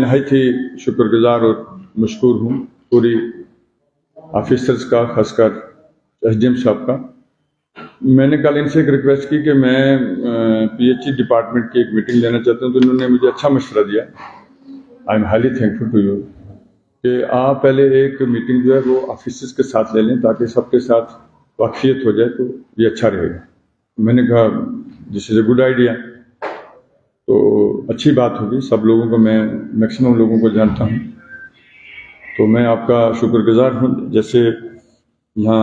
नहायत ही शुक्रगुजार और मशकूर हूँ पूरी ऑफिसर्स का, खासकर एसडीएम साहब का। मैंने कल इनसे एक रिक्वेस्ट की कि मैं पीएचई डिपार्टमेंट की एक मीटिंग लेना चाहता हूँ, तो इन्होंने मुझे अच्छा मशवरा दिया। I am highly thankful to you कि आप पहले एक मीटिंग जो है वो ऑफिसर्स के साथ ले लें ताकि सबके साथ वाकफियत हो जाए, तो ये अच्छा रहेगा। मैंने कहा this is a good idea, तो अच्छी बात होगी। सब लोगों को, मैं मैक्सिमम लोगों को जानता हूँ, तो मैं आपका शुक्रगुजार हूँ। जैसे यहाँ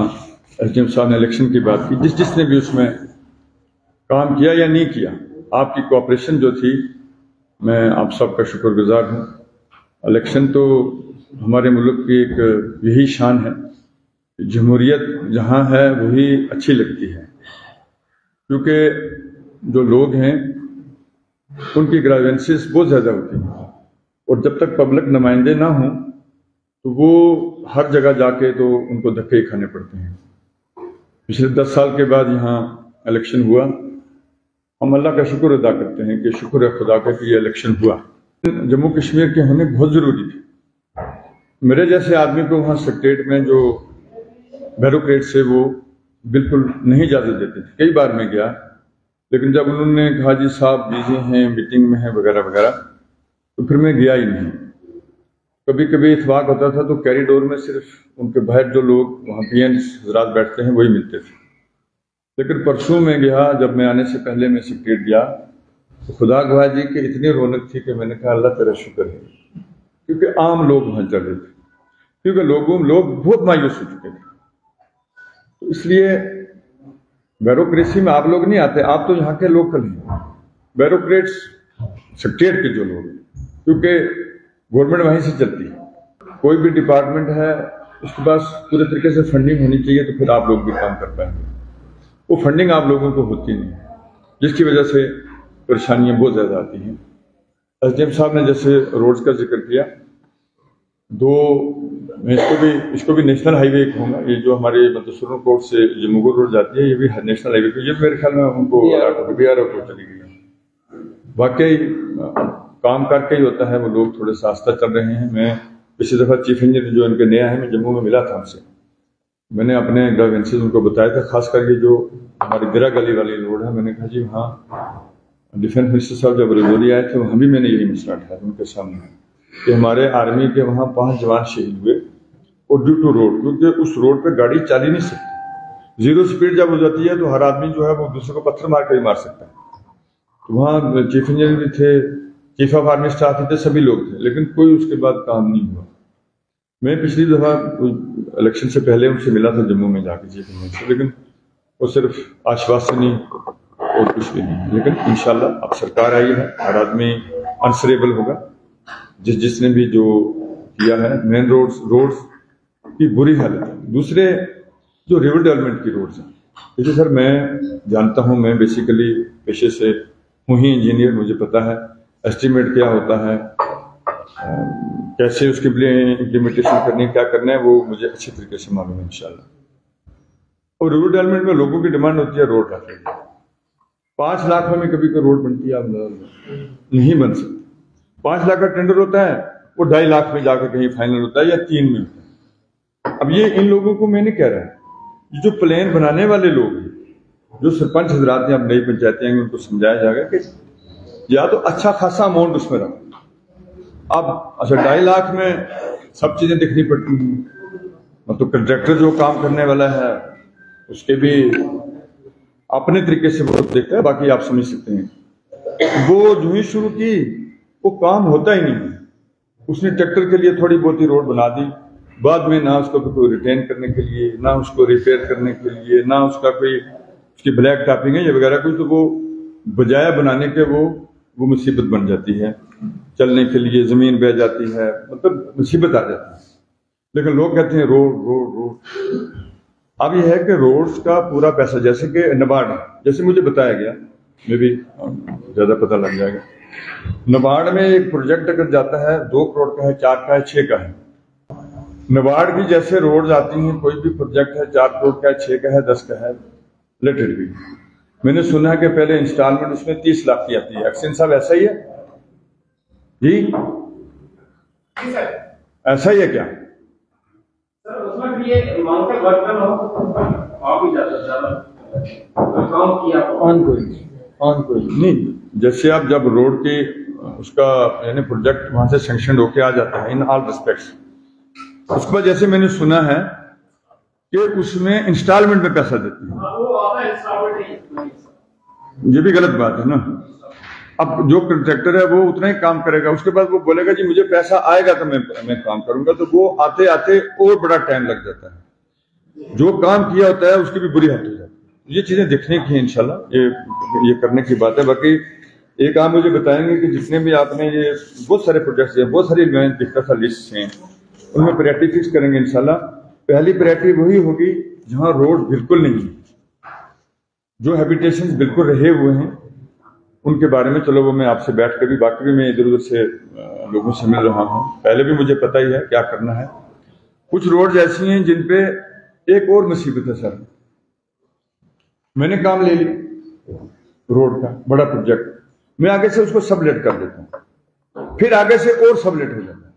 एसडीएम साहब ने इलेक्शन की बात की, जिसने भी उसमें काम किया या नहीं किया, आपकी कोऑपरेशन जो थी, मैं आप सबका शुक्रगुजार हूँ। इलेक्शन तो हमारे मुल्क की एक यही शान है, जमहूरियत जहाँ है वही अच्छी लगती है, क्योंकि जो लोग हैं उनकी ग्रावेंसेस बहुत ज़्यादा होती हैं, और जब तक पब्लिक नुमाइंदे ना हों तो वो हर जगह जाके तो उनको धक्के खाने पड़ते हैं। पिछले 10 साल के बाद यहाँ इलेक्शन हुआ, हम अल्लाह का शुक्र अदा करते हैं कि शुक्र है खुदा का कि ये इलेक्शन हुआ। जम्मू कश्मीर के होने बहुत ज़रूरी थी। मेरे जैसे आदमी को वहाँ सेक्रेटरीट में जो ब्यूरोक्रेट्स से वो बिल्कुल नहीं इजाज़त देते थे। कई बार मैं गया, लेकिन जब उन्होंने कहा जी साहब बिजी हैं, मीटिंग में हैं वगैरह वगैरह, तो फिर मैं गया ही नहीं। कभी कभी इत्फाक होता था तो कैरिडोर में सिर्फ उनके बाहर जो लोग वहाँ पीएन्स हजरात बैठते हैं वही मिलते थे। लेकिन परसों में गया, जब मैं आने से पहले मैं सेक्रेटरीट गया, तो खुदा गवाह जी की इतनी रौनक थी कि मैंने कहा अल्लाह तेरा शुक्र है, क्योंकि आम लोग वहाँ चल रहे थे, क्योंकि लोग बहुत मायूस हो चुके थे। तो इसलिए ब्यूरोक्रेसी में आप लोग नहीं आते, आप तो यहाँ के लोकल हैं। ब्यूरोक्रेट्स सेक्रेटरीट के जो लोग हैं, क्योंकि गवर्नमेंट वहीं से चलती है। कोई भी डिपार्टमेंट है उसके पास पूरे तरीके से फंडिंग होनी चाहिए, तो फिर आप लोग भी काम कर पाएंगे। वो फंडिंग आप लोगों को होती नहीं, जिसकी वजह से परेशानियां बहुत ज़्यादा आती हैं। एसडीएम साहब ने जैसे रोड्स का जिक्र किया, मैं इसको भी नेशनल हाईवे कहूँगा। ये जो हमारे मतलब सुरन कोट से जम्मू रोड जाती है, ये भी नेशनल हाईवे पे, ये मेरे ख्याल में उनको BRO को चली गई है। वाकई काम करके ही होता है, वो लोग थोड़े सा आस्था चल रहे हैं। मैं पिछली दफ़ा चीफ इंजीनियर जो इनके नया है, मैं जम्मू में मिला था उनसे, मैंने अपने ग्रावेंसेस उनको बताया था, खासकर ये जो हमारी दिरा गली वाली रोड है। मैंने कहा जी हाँ, डिफेंस मिनिस्टर साहब जब रजौरी आए थे वहाँ भी मैंने यही मसला उठाया उनके सामने कि हमारे आर्मी के वहाँ 5 जवान शहीद हुए, और ड्यू टू रोड, क्योंकि उस रोड पे गाड़ी चल ही नहीं सकती। 0 स्पीड जब हो जाती है तो हर आदमी जो है वो दूसरे को पत्थर मार कर ही मार सकता है। तो वहाँ चीफ इंजीनियर भी थे, चीफ ऑफ आर्मी स्टाफ भी थे, सभी लोग थे, लेकिन कोई उसके बाद काम नहीं हुआ। मैं पिछली दफ़ा इलेक्शन से पहले उनसे मिला था जम्मू में जाकर चीफ इंजीनियर से, लेकिन वो सिर्फ आश्वासनी और कुछ भी नहीं। लेकिन इंशाल्लाह अब सरकार आई है, हर आदमी आंसरेबल होगा। जिसने भी जो किया है, मेन रोड्स की बुरी हालत है। दूसरे जो रिवर डेवलपमेंट की रोड्स हैं, देखिए सर, मैं जानता हूँ, मैं बेसिकली पेशे से हूँ ही इंजीनियर, मुझे पता है एस्टिमेट क्या होता है, कैसे उसके लिए इम्प्लीमेंटेशन करनी है, क्या करना है, वो मुझे अच्छी तरीके से मालूम है इंशाल्लाह। और रिवर डेवलपमेंट में लोगों की डिमांड होती है रोड रखने की। 5 लाख में कभी कोई रोड बनती है? आप नहीं बन सकती। 5 लाख का टेंडर होता है, वो 2.5 लाख में जाकर कहीं फाइनल होता है या 3 में होता है। अब ये इन लोगों को मैं नहीं कह रहा, जो प्लान बनाने वाले लोग हैं, जो सरपंच हजरात हैं, अब नई पंचायतें आएंगी, उनको समझाया जाएगा कि या तो अच्छा खासा अमाउंट उसमें रखो। अब अच्छा 2.5 लाख में सब चीजें देखनी पड़ती हैं, मतलब कंट्रैक्टर जो काम करने वाला है उसके भी अपने तरीके से वो देखता है, बाकी आप समझ सकते हैं। वो जो ही शुरू की वो काम होता ही नहीं। उसने ट्रैक्टर के लिए थोड़ी बहुत ही रोड बना दी, बाद में ना उसको कोई रिटेन करने के लिए, ना उसको रिपेयर करने के लिए, ना उसका कोई उसकी ब्लैक टॉपिंग है ये वगैरह कुछ, तो वो बजाय बनाने के वो मुसीबत बन जाती है। चलने के लिए ज़मीन बह जाती है, मतलब मुसीबत आ जाती है। लेकिन लोग कहते हैं रोड। अब यह है कि रोड्स का पूरा पैसा, जैसे कि नबार्ड, जैसे मुझे बताया गया, मैं भी ज़्यादा पता लग जाएगा। नबार्ड में एक प्रोजेक्ट अगर जाता है 2 करोड़ का है, 4 का है, 6 का है। नबार्ड की जैसे रोड आती हैं, कोई भी प्रोजेक्ट है 4 करोड़ का है, 6 का है, 10 का है, लेट इट बी। मैंने सुना है कि पहले इंस्टॉलमेंट उसमें 30 लाख की आती है। एक्शन साहब ऐसा ही है जी? ऐसा ही है क्या? सर उसमें भी ये माउंटेन वर्कन हो आप ही ज्यादा काम किया ऑन कोई नहीं। जैसे आप जब रोड की उसका यानी प्रोजेक्ट वहां से सैंक्शन होके आ जाता है इन ऑल रिस्पेक्ट्स, उसके बाद जैसे मैंने सुना है कि उसमें इंस्टॉलमेंट में पैसा देते हैं, वो आता है इंस्टॉलमेंट, ये भी गलत बात है ना। अब जो कॉन्ट्रैक्टर है वो उतना ही काम करेगा, उसके बाद वो बोलेगा जी मुझे पैसा आएगा तो मैं काम करूंगा, तो वो आते आते और बड़ा टाइम लग जाता है। जो काम किया होता है उसकी भी बुरी हालत हो जाती है। ये चीजें देखने की है इंशाल्लाह, ये करने की बात है। बाकी एक आप मुझे बताएंगे कि जितने भी आपने ये बहुत सारे प्रोजेक्ट्स हैं, बहुत सारी मैं देखता था लिस्ट हैं, उनमें प्रायोरिटी फिक्स करेंगे इंशाल्लाह। पहली प्रायोरिटी वही होगी जहां रोड बिल्कुल नहीं है, जो हैबिटेशन बिल्कुल रहे हुए हैं उनके बारे में चलो वो मैं आपसे बैठ कर भी, बाकी भी मैं इधर उधर से लोगों से मिल रहा हूं, पहले भी मुझे पता ही है क्या करना है। कुछ रोड ऐसी हैं जिन पे एक और मुसीबत है सर, मैंने काम ले ली रोड का बड़ा प्रोजेक्ट, मैं आगे से उसको सबलेट कर देता हूं, फिर आगे से और सबलेट हो जाता है,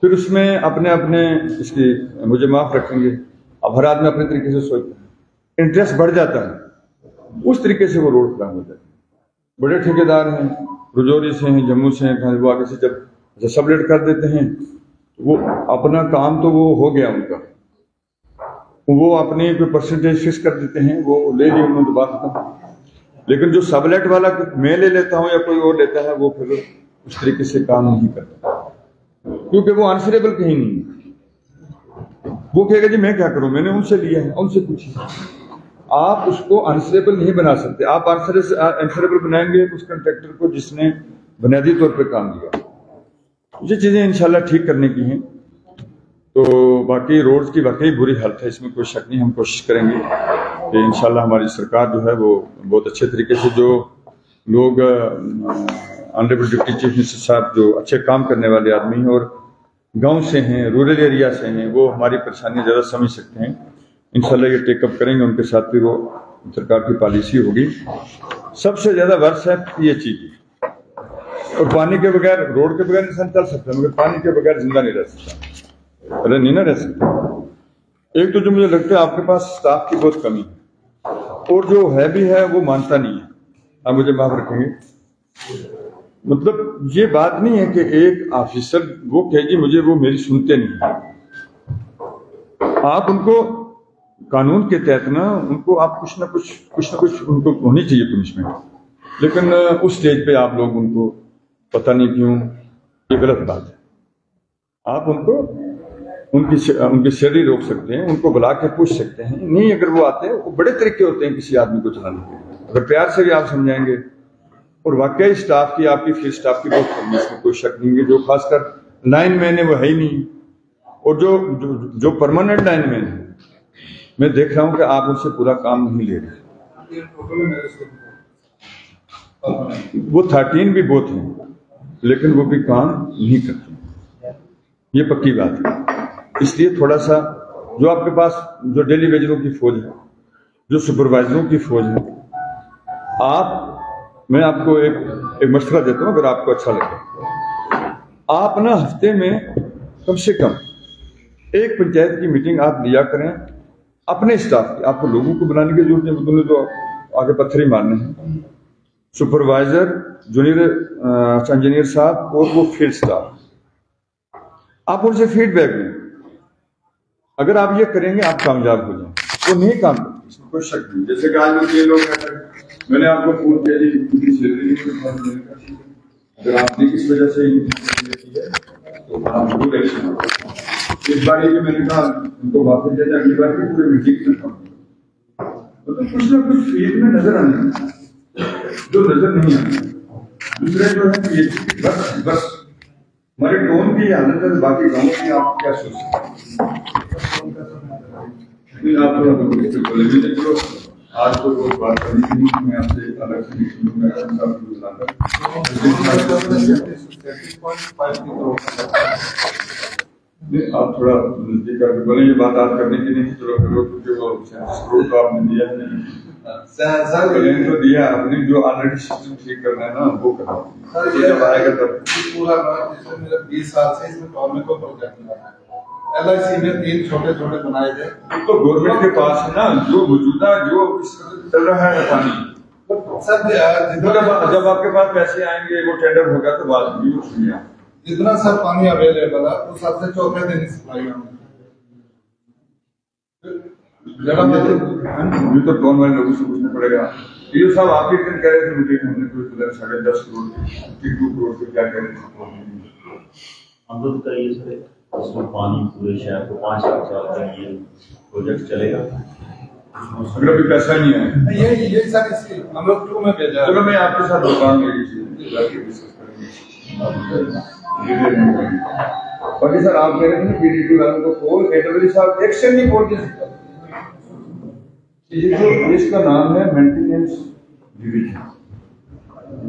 फिर उसमें अपने अपने इसकी मुझे माफ रखेंगे, अब हर आदमी अपने तरीके से सोचता है, इंटरेस्ट बढ़ जाता है, उस तरीके से वो रोड खराब हो जाती है। बड़े ठेकेदार हैं, रजौरी से हैं, जम्मू से हैं, वो आगे से जब सबलेट कर देते हैं वो अपना काम तो वो हो गया उनका, वो अपनी कोई परसेंटेज फिक्स कर देते हैं, वो ले ली उन्होंने तो बात खत्म। लेकिन जो सबलेट वाला मैं ले लेता हूं या कोई और लेता है, वो फिर उस तरीके से काम नहीं करता, क्योंकि वो आंसरेबल कहीं नहीं है। वो कहेगा जी मैं क्या करूं, मैंने उनसे लिया है, उनसे पूछिए। आप उसको आंसरेबल नहीं बना सकते। आप आंसरेबल बनाएंगे उस कॉन्ट्रैक्टर को जिसने बुनियादी तौर पे काम किया। ये चीजें इंशाल्लाह ठीक करने की हैं। तो बाकी रोड्स की वाकई बुरी हालत है, इसमें कोई शक नहीं। हम कोशिश करेंगे कि इंशाल्लाह हमारी सरकार जो है वो बहुत अच्छे तरीके से, जो लोग ऑनरेबल डिप्टी चीफ मिनिस्टर साहब जो अच्छे काम करने वाले आदमी हैं और गांव से हैं, रूरल एरिया से हैं, वो हमारी परेशानियां ज़्यादा समझ सकते हैं। इंशाल्लाह ये टेकअप करेंगे, उनके साथ भी वो सरकार की पॉलिसी होगी। सबसे ज़्यादा वर्ष है PHE की, और पानी के बगैर, रोड के बगैर इंसान चल सकता है, मगर पानी के बगैर जिंदा नहीं रह सकता, अरे नहीं ना रह सकता। एक तो जो मुझे लगता है आपके पास स्टाफ की बहुत कमी है, और जो है भी है वो मानता नहीं है। आप मुझे माफ रखेंगे, मतलब ये बात नहीं है कि एक ऑफिसर वो कहेगी मुझे, वो मेरी सुनते नहीं है। आप उनको कानून के तहत ना, उनको आप कुछ ना कुछ उनको होनी चाहिए पनिशमेंट, लेकिन उस स्टेज पे आप लोग उनको पता नहीं क्यों, ये गलत बात है। आप उनको उनकी सैलरी रोक सकते हैं, उनको बुला के पूछ सकते हैं, नहीं अगर वो आते हैं, वो बड़े तरीके होते हैं किसी आदमी को चलाने के, अगर प्यार से भी आप समझाएंगे। और वाकई स्टाफ की, आपकी फील्ड स्टाफ की बहुत कमी है, इसमें कोई शक नहीं है। जो खासकर लाइन मैन है वो है ही नहीं, और जो परमानेंट लाइन मैन है मैं देख रहा हूं कि आप उनसे पूरा काम नहीं ले रहे। वो 13 भी बहुत हैं, लेकिन वो भी काम नहीं करते, ये पक्की बात है। इसलिए थोड़ा सा जो आपके पास जो डेली वेजरों की फौज है, जो सुपरवाइजरों की फौज है, मैं आपको एक मशवरा देता हूं, अगर आपको अच्छा लगे, आप ना हफ्ते में कम से कम एक पंचायत की मीटिंग आप लिया करें अपने स्टाफ की। आपको लोगों को बुलाने की जरूरत नहीं, उन्होंने तो आगे पत्थर ही मारने हैं। सुपरवाइजर, जूनियर इंजीनियर साहब और वो फील्ड स्टाफ, आप उनसे फीडबैक लें। अगर आप ये करेंगे आप कामयाब हो जाएंगे। वो नहीं काम करते, इसमें कोई शक नहीं। जैसे कि आज ये लोग कहते हैं, मैंने आपको फोन किया जी उनकी सैलरी नहीं, अगर आपने इस वजह से तो आप जरूर एक्शन। इस बार ये मैंने कहा उनको वापस दिया जाए, अगली बार भी पूरे मीटिंग करता हूँ, मतलब कुछ ना कुछ फील्ड में नजर आने जो नजर नहीं आते। दूसरे जो है ये बस हमारे टोन की हालत है, बाकी गाँव की आप क्या सोचते हैं? आप बोले आज तो वो बात करनी थी, मैं आपसे अलग से आप थोड़ा नजदीक करके बोले, ये बात आज करने की नहीं थी, क्योंकि वो तो आपने दिया है, सर प्लान तो दिया आपने, जो ऑलरेडी सिस्टम ठीक करना है ना वो करो। सर ये जब आएगा तब पूरा जैसे मेरा 20 साल से इसमें टॉर्मे को प्रोजेक्ट लगा है। LIC ने 3 छोटे-छोटे बनाए थे। तो गवर्नमेंट के पास है ना, जो मौजूदा जो इस वक्त चल रहा है पानी, सर जब आपके पास पैसे आएंगे, वो टेंडर होगा तो बात नहीं वो सुनिए। जितना सर पानी अवेलेबल है उस सबसे चौथे दिन सप्लाई होगा। ये तो कौन वाले लोगों से पूछना पड़ेगा। ये सब आप ही कह रहे थे मुझे, हमने कोई 10.5 करोड़ 2 करोड़ से क्या कह रहे थे। हम लोग का ये सर उसमें पानी पूरे शहर को 5 साल तक ये प्रोजेक्ट चलेगा। अगर अभी पैसा नहीं है ये सर इसकी हम लोग 2 में भेजा है। चलो मैं आपके साथ बताऊंगा ये चीज। बाकी सर आप कह रहे थे ना PDP वालों को फोन, कैटेगरी साहब एक्शन नहीं बोल सकता। ये जो इसका नाम है मेंटेनेंस डिवीजन,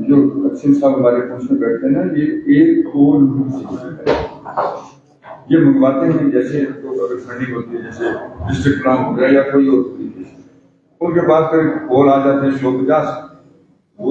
जो अक्षिन साहब हमारे पोस्ट में बैठते हैं ना, ये एक और ये मंगवाते हैं। जैसे तो अगर फंडिंग होती है, जैसे डिस्ट्रिक्ट प्लान हो गया या कोई और तरीके से, उनके पास कोई कॉल आ जाते हैं 150, वो